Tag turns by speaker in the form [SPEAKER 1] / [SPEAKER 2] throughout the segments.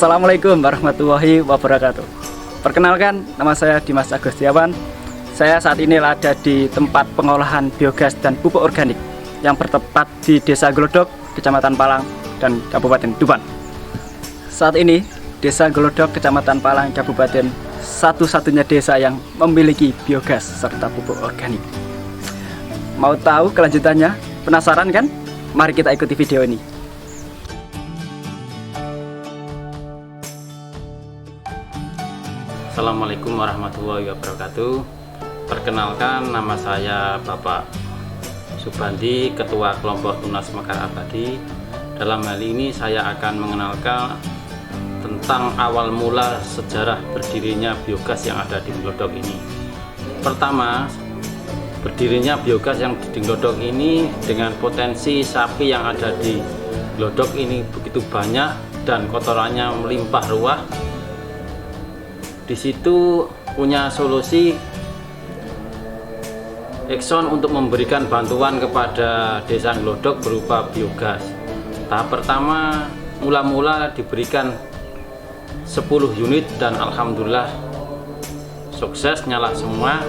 [SPEAKER 1] Assalamualaikum warahmatullahi wabarakatuh. Perkenalkan, nama saya Dimas Agustiawan. Saya saat ini ada di tempat pengolahan biogas dan pupuk organik yang bertempat di Desa Glodok, Kecamatan Palang, dan Kabupaten Tuban. Saat ini, Desa Glodok, Kecamatan Palang, Kabupaten satu-satunya desa yang memiliki biogas serta pupuk organik. Mau tahu kelanjutannya? Penasaran kan? Mari kita ikuti video ini.
[SPEAKER 2] Assalamualaikum warahmatullahi wabarakatuh. Perkenalkan, nama saya Bapak Subandi, Ketua Kelompok Tunas Mekar Abadi. Dalam hal ini saya akan mengenalkan tentang awal mula sejarah berdirinya biogas yang ada di Glodok ini. Pertama, berdirinya biogas yang di Glodok ini dengan potensi sapi yang ada di Glodok ini begitu banyak dan kotorannya melimpah ruah. Di situ punya solusi Exxon untuk memberikan bantuan kepada Desa Glodok berupa biogas. Tahap pertama mula-mula diberikan 10 unit dan alhamdulillah sukses, nyala semua.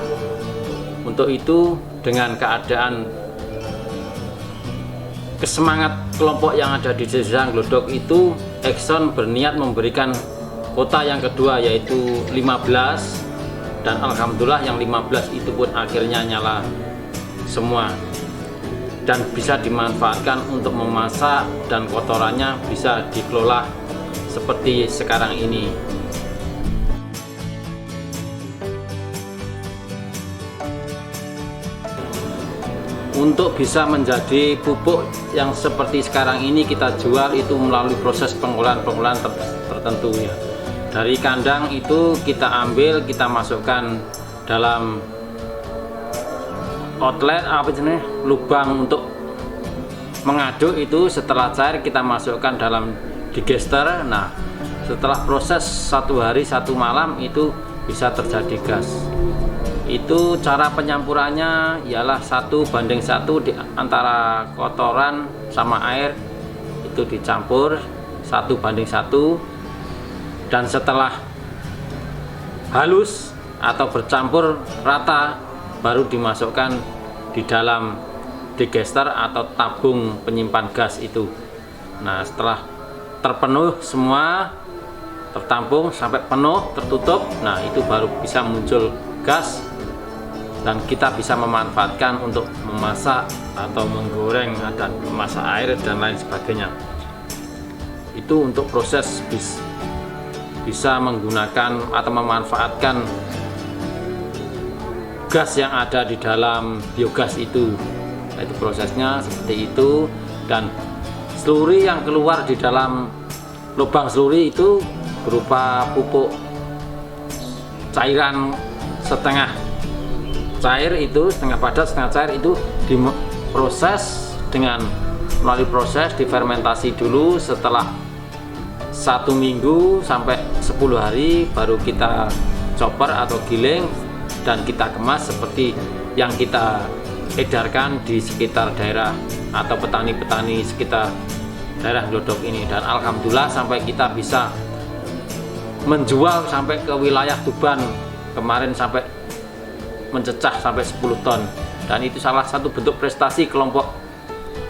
[SPEAKER 2] Untuk itu dengan keadaan kesemangat kelompok yang ada di Desa Glodok itu, Exxon berniat memberikan kota yang kedua yaitu 15, dan alhamdulillah yang 15 itu pun akhirnya nyala semua dan bisa dimanfaatkan untuk memasak dan kotorannya bisa dikelola seperti sekarang ini. Untuk bisa menjadi pupuk yang seperti sekarang ini kita jual itu melalui proses pengolahan tertentu ya. Dari kandang itu kita ambil, kita masukkan dalam outlet lubang untuk mengaduk itu. Setelah cair kita masukkan dalam digester. Nah, setelah proses 1 hari 1 malam itu bisa terjadi gas. Itu cara penyampurannya ialah 1:1 di antara kotoran sama air itu dicampur 1:1. Dan setelah halus atau bercampur rata baru dimasukkan di dalam digester atau tabung penyimpan gas itu. Nah, setelah terpenuh semua, tertampung sampai penuh, tertutup, nah itu baru bisa muncul gas dan kita bisa memanfaatkan untuk memasak atau menggoreng dan memasak air dan lain sebagainya. Itu untuk proses bisa menggunakan atau memanfaatkan gas yang ada di dalam biogas itu. Itu prosesnya seperti itu. Dan sluri yang keluar di dalam lubang sluri itu berupa pupuk cairan setengah cair, itu setengah padat setengah cair, itu diproses melalui proses difermentasi dulu. Setelah 1 minggu sampai 10 hari baru kita chopper atau giling dan kita kemas seperti yang kita edarkan di sekitar daerah atau petani-petani sekitar daerah Glodok ini. Dan alhamdulillah sampai kita bisa menjual sampai ke wilayah Tuban kemarin, sampai mencecah sampai 10 ton. Dan itu salah satu bentuk prestasi kelompok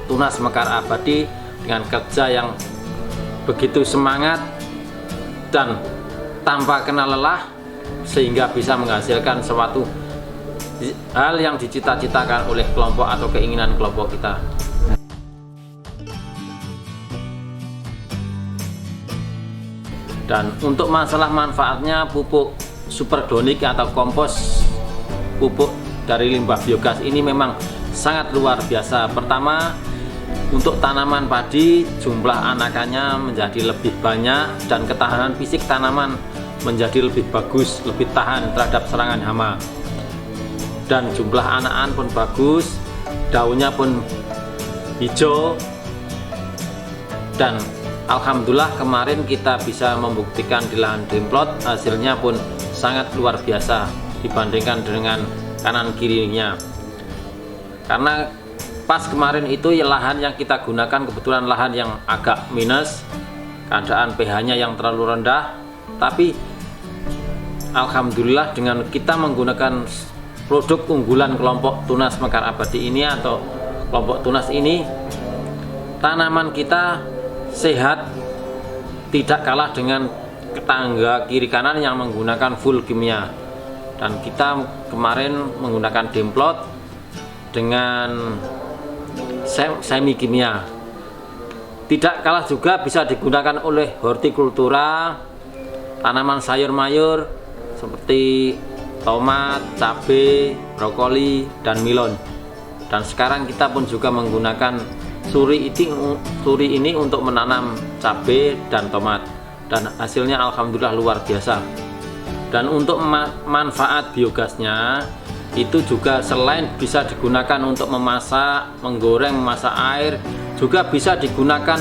[SPEAKER 2] Tunas Mekar Abadi dengan kerja yang begitu semangat dan tanpa kenal lelah sehingga bisa menghasilkan suatu hal yang dicita-citakan oleh kelompok atau keinginan kelompok kita. Dan untuk masalah manfaatnya, pupuk superdonik atau kompos pupuk dari limbah biogas ini memang sangat luar biasa. Pertama, untuk tanaman padi jumlah anakannya menjadi lebih banyak dan ketahanan fisik tanaman menjadi lebih bagus, lebih tahan terhadap serangan hama. Dan jumlah anakan pun bagus, daunnya pun hijau. Dan alhamdulillah kemarin kita bisa membuktikan di lahan demplot hasilnya pun sangat luar biasa dibandingkan dengan kanan kirinya. Karena pas kemarin itu ya lahan yang kita gunakan kebetulan lahan yang agak minus keadaan pH-nya yang terlalu rendah, tapi alhamdulillah dengan kita menggunakan produk unggulan kelompok tunas mekar abadi ini atau kelompok tunas ini, tanaman kita sehat, tidak kalah dengan tetangga kiri kanan yang menggunakan full kimia. Dan kita kemarin menggunakan demplot dengan semi kimia. Tidak kalah juga bisa digunakan oleh hortikultura, tanaman sayur mayur seperti tomat, cabai, brokoli, dan melon. Dan sekarang kita pun juga menggunakan suri ini untuk menanam cabai dan tomat, dan hasilnya alhamdulillah luar biasa. Dan untuk manfaat biogasnya itu juga selain bisa digunakan untuk memasak, menggoreng, memasak air, juga bisa digunakan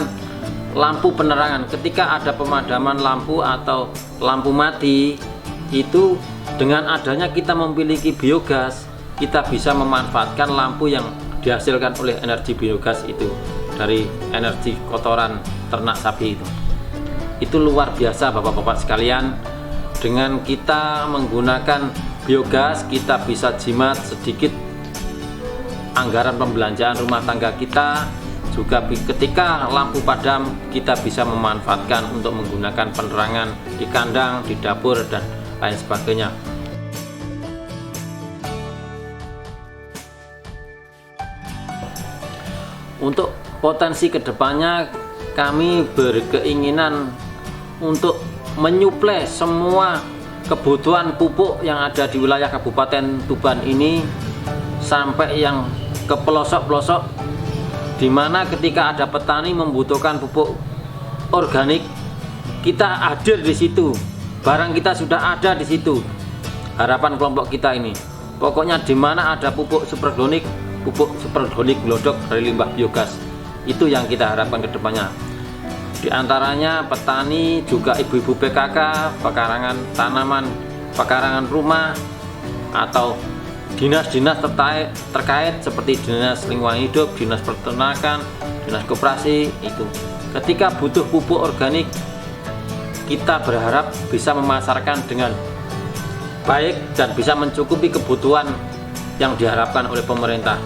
[SPEAKER 2] lampu penerangan. Ketika ada pemadaman lampu atau lampu mati, itu dengan adanya kita memiliki biogas, kita bisa memanfaatkan lampu yang dihasilkan oleh energi biogas itu dari energi kotoran ternak sapi itu. Itu luar biasa Bapak-bapak sekalian. Dengan kita menggunakan biogas, kita bisa jimat sedikit anggaran pembelanjaan rumah tangga kita. Juga ketika lampu padam, kita bisa memanfaatkan untuk menggunakan penerangan di kandang, di dapur, dan lain sebagainya. Untuk potensi kedepannya, kami berkeinginan untuk menyuplai semua kebutuhan pupuk yang ada di wilayah Kabupaten Tuban ini sampai yang ke pelosok-pelosok, di mana ketika ada petani membutuhkan pupuk organik, kita hadir di situ. Barang kita sudah ada di situ. Harapan kelompok kita ini, pokoknya di mana ada pupuk superorganik glodok dari limbah biogas, itu yang kita harapkan ke depannya. Di antaranya petani, juga ibu-ibu PKK, pekarangan tanaman, pekarangan rumah, atau dinas-dinas terkait seperti dinas lingkungan hidup, dinas peternakan, dinas koperasi. Itu ketika butuh pupuk organik, kita berharap bisa memasarkan dengan baik dan bisa mencukupi kebutuhan yang diharapkan oleh pemerintah.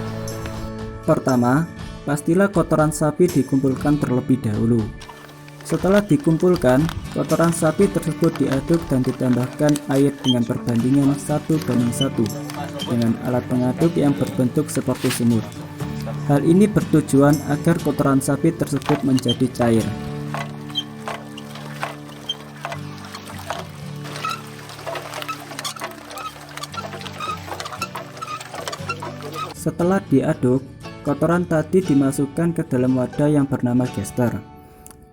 [SPEAKER 1] Pertama, pastilah kotoran sapi dikumpulkan terlebih dahulu. Setelah dikumpulkan, kotoran sapi tersebut diaduk dan ditambahkan air dengan perbandingan 1:1 dengan alat pengaduk yang berbentuk seperti sumur. Hal ini bertujuan agar kotoran sapi tersebut menjadi cair. Setelah diaduk, kotoran tadi dimasukkan ke dalam wadah yang bernama gester.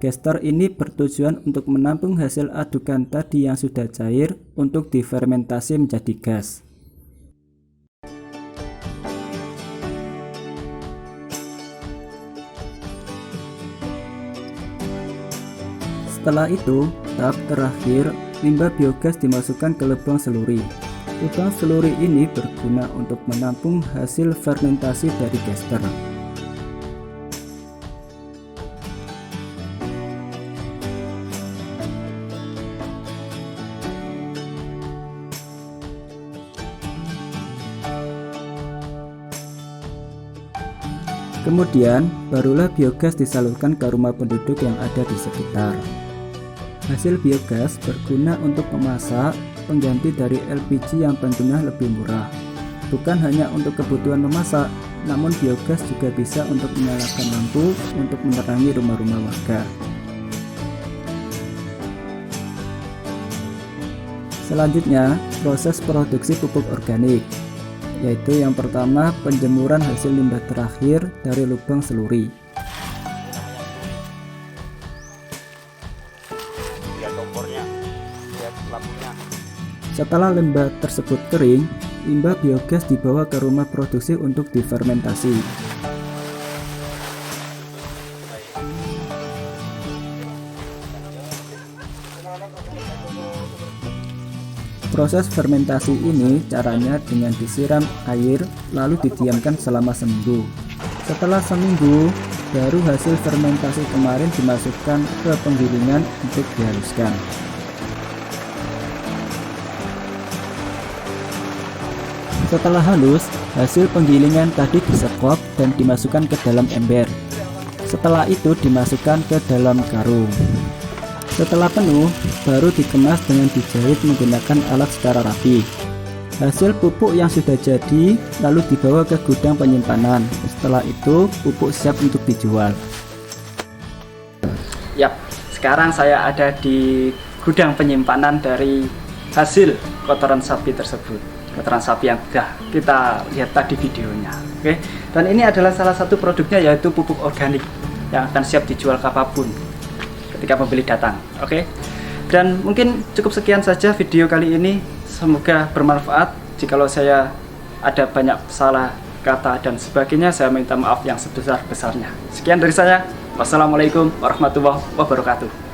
[SPEAKER 1] Gester ini bertujuan untuk menampung hasil adukan tadi yang sudah cair untuk difermentasi menjadi gas. Setelah itu, tahap terakhir, limbah biogas dimasukkan ke lubang seluri. Lubang seluri ini berguna untuk menampung hasil fermentasi dari gester. Kemudian, barulah biogas disalurkan ke rumah penduduk yang ada di sekitar. Hasil biogas berguna untuk memasak, pengganti dari LPG yang tentunya lebih murah. Bukan hanya untuk kebutuhan memasak, namun biogas juga bisa untuk menyalakan lampu untuk menerangi rumah-rumah warga. Selanjutnya, proses produksi pupuk organik, yaitu yang pertama penjemuran hasil limbah terakhir dari lubang seluri. Setelah limbah tersebut kering, limbah biogas dibawa ke rumah produksi untuk difermentasi. Proses fermentasi ini caranya dengan disiram air lalu didiamkan selama seminggu. Setelah seminggu, baru hasil fermentasi kemarin dimasukkan ke penggilingan untuk dihaluskan. Setelah halus, hasil penggilingan tadi disekop dan dimasukkan ke dalam ember. Setelah itu dimasukkan ke dalam karung. Setelah penuh, baru dikemas dengan dijahit menggunakan alat secara rapi. Hasil pupuk yang sudah jadi lalu dibawa ke gudang penyimpanan. Setelah itu, pupuk siap untuk dijual. Yap, sekarang saya ada di gudang penyimpanan dari hasil kotoran sapi tersebut. Kotoran sapi yang sudah kita lihat tadi videonya. Oke, dan ini adalah salah satu produknya, yaitu pupuk organik yang akan siap dijual kapanpun ketika pembeli datang. Oke, dan mungkin cukup sekian saja video kali ini. Semoga bermanfaat. Jikalau saya ada banyak salah kata dan sebagainya, saya minta maaf yang sebesar-besarnya. Sekian dari saya. Wassalamualaikum warahmatullahi wabarakatuh.